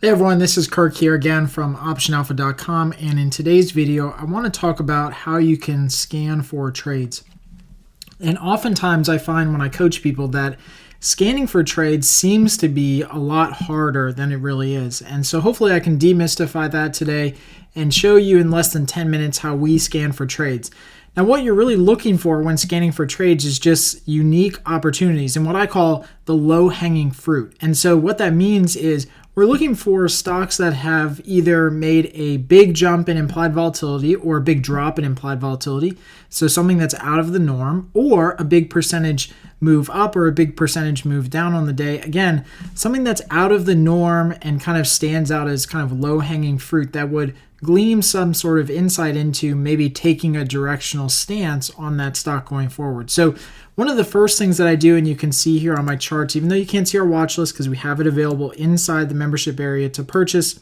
Hey everyone, this is Kirk here again from optionalpha.com, and in today's video I want to talk about how you can scan for trades. And oftentimes I find when I coach people that scanning for trades seems to be a lot harder than it really is. And so hopefully I can demystify that today and show you in less than 10 minutes how we scan for trades. Now, what you're really looking for when scanning for trades is just unique opportunities and what I call the low-hanging fruit. And so what that means is we're looking for stocks that have either made a big jump in implied volatility or a big drop in implied volatility, so something that's out of the norm, or a big percentage move up or a big percentage move down on the day. Again, something that's out of the norm and kind of stands out as kind of low-hanging fruit that would glean some sort of insight into maybe taking a directional stance on that stock going forward. So one of the first things that I do, and you can see here on my charts, even though you can't see our watch list because we have it available inside the membership area to purchase,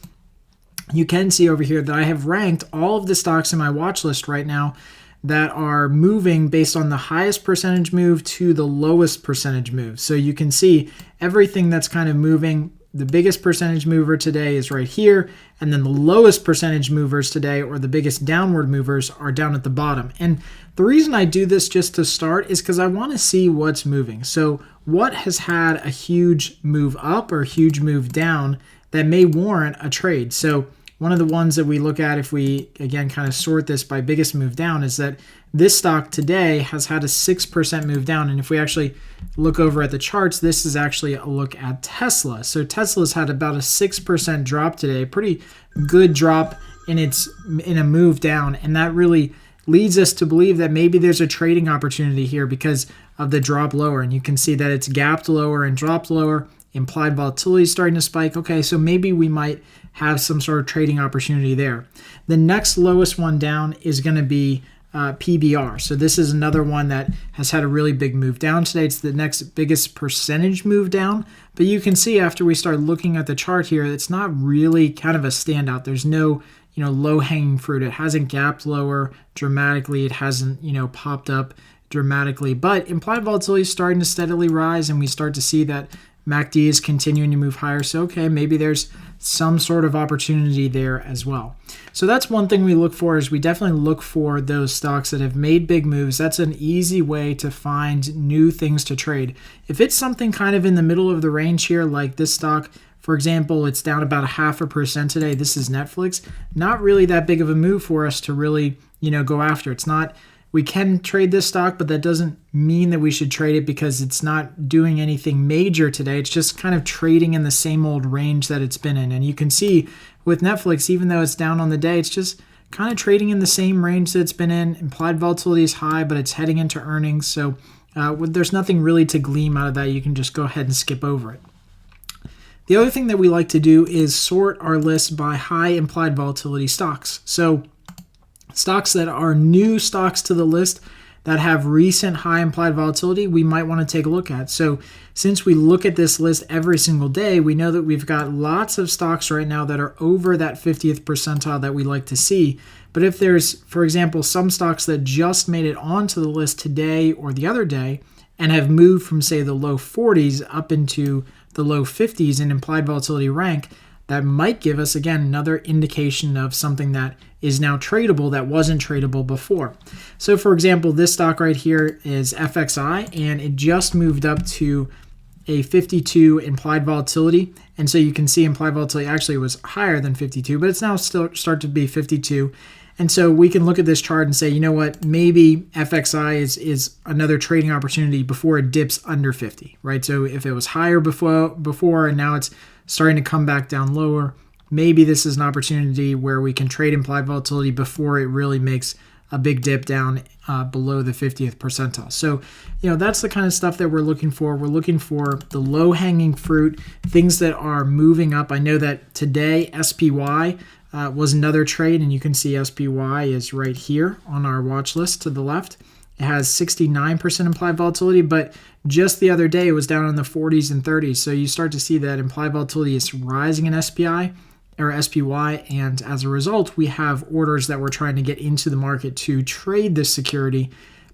you can see over here that I have ranked all of the stocks in my watch list right now that are moving based on the highest percentage move to the lowest percentage move. So you can see everything that's kind of moving. The biggest percentage mover today is right here, and then the lowest percentage movers today, or the biggest downward movers, are down at the bottom. And the reason I do this just to start is because I want to see what's moving. So what has had a huge move up or a huge move down that may warrant a trade? So one of the ones that we look at, if we, again, kind of sort this by biggest move down, is that this stock today has had a 6% move down. And if we actually look over at the charts, this is actually a look at Tesla. So Tesla's had about a 6% drop today, a pretty good drop in a move down. And that really leads us to believe that maybe there's a trading opportunity here because of the drop lower. And you can see that it's gapped lower and dropped lower. Implied volatility is starting to spike. Okay, so maybe we might have some sort of trading opportunity there. The next lowest one down is going to be PBR. So this is another one that has had a really big move down today. It's the next biggest percentage move down. But you can see after we start looking at the chart here, it's not really kind of a standout. There's no low-hanging fruit. It hasn't gapped lower dramatically. It hasn't popped up dramatically. But implied volatility is starting to steadily rise, and we start to see that MACD is continuing to move higher. So, okay, maybe there's some sort of opportunity there as well. So that's one thing we look for, is we definitely look for those stocks that have made big moves. That's an easy way to find new things to trade. If it's something kind of in the middle of the range here, like this stock, for example, it's down about 0.5% today. This is Netflix. Not really that big of a move for us to really, go after. It's not. We can trade this stock, but that doesn't mean that we should trade it because it's not doing anything major today. It's just kind of trading in the same old range that it's been in. And you can see with Netflix, even though it's down on the day, it's just kind of trading in the same range that it's been in. Implied volatility is high, but it's heading into earnings. So there's nothing really to glean out of that. You can just go ahead and skip over it. The other thing that we like to do is sort our list by high implied volatility stocks. So stocks that are new stocks to the list that have recent high implied volatility, we might want to take a look at. So since we look at this list every single day, we know that we've got lots of stocks right now that are over that 50th percentile that we like to see. But if there's, for example, some stocks that just made it onto the list today or the other day and have moved from, say, the low 40s up into the low 50s in implied volatility rank, that might give us, again, another indication of something that is now tradable that wasn't tradable before. So, for example, this stock right here is FXI, and it just moved up to a 52 implied volatility. And so you can see implied volatility actually was higher than 52, but it's now still start to be 52. And so we can look at this chart and say, you know what, maybe FXI is another trading opportunity before it dips under 50, right? So if it was higher before and now it's starting to come back down lower, maybe this is an opportunity where we can trade implied volatility before it really makes a big dip down below the 50th percentile. So, that's the kind of stuff that we're looking for. We're looking for the low-hanging fruit, things that are moving up. I know that today SPY was another trade, and you can see SPY is right here on our watch list to the left. It has 69% implied volatility, but just the other day it was down in the 40s and 30s. So you start to see that implied volatility is rising in SPY or SPY, and as a result, we have orders that we're trying to get into the market to trade this security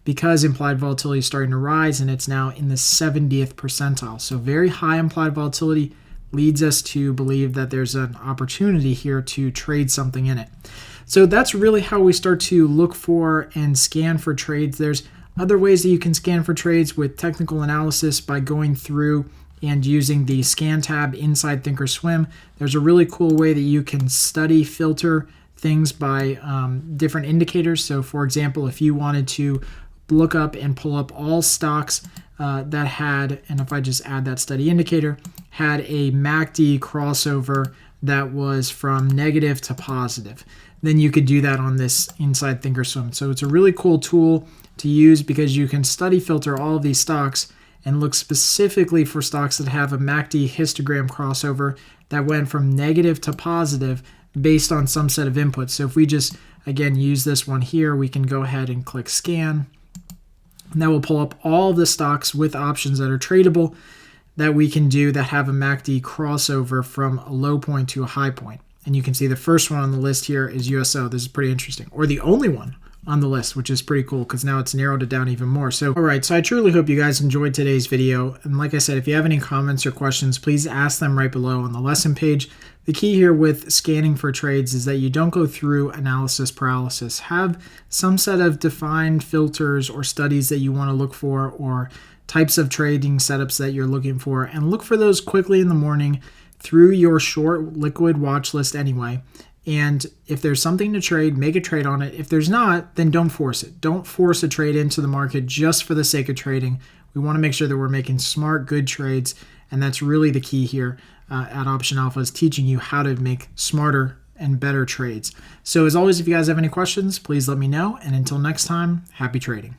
because implied volatility is starting to rise, and it's now in the 70th percentile. So very high implied volatility, leads us to believe that there's an opportunity here to trade something in it. So that's really how we start to look for and scan for trades. There's other ways that you can scan for trades with technical analysis by going through and using the scan tab inside Thinkorswim. There's a really cool way that you can study, filter things by different indicators. So for example, if you wanted to look up and pull up all stocks that had, and if I just add that study indicator, had a MACD crossover that was from negative to positive, then you could do that on this inside Thinkorswim. So it's a really cool tool to use because you can study filter all of these stocks and look specifically for stocks that have a MACD histogram crossover that went from negative to positive based on some set of inputs. So if we just, again, use this one here, we can go ahead and click scan. And that will pull up all the stocks with options that are tradable that we can do that have a MACD crossover from a low point to a high point. And you can see the first one on the list here is USO. This is pretty interesting. Or the only one on the list, which is pretty cool because now it's narrowed it down even more. So, all right, so I truly hope you guys enjoyed today's video. And like I said, if you have any comments or questions, please ask them right below on the lesson page. The key here with scanning for trades is that you don't go through analysis paralysis. Have some set of defined filters or studies that you want to look for or types of trading setups that you're looking for, and look for those quickly in the morning through your short liquid watch list anyway. And if there's something to trade, make a trade on it. If there's not, then don't force it. Don't force a trade into the market just for the sake of trading. We want to make sure that we're making smart, good trades, and that's really the key here at Option Alpha, is teaching you how to make smarter and better trades. So as always, if you guys have any questions, please let me know. And until next time, happy trading.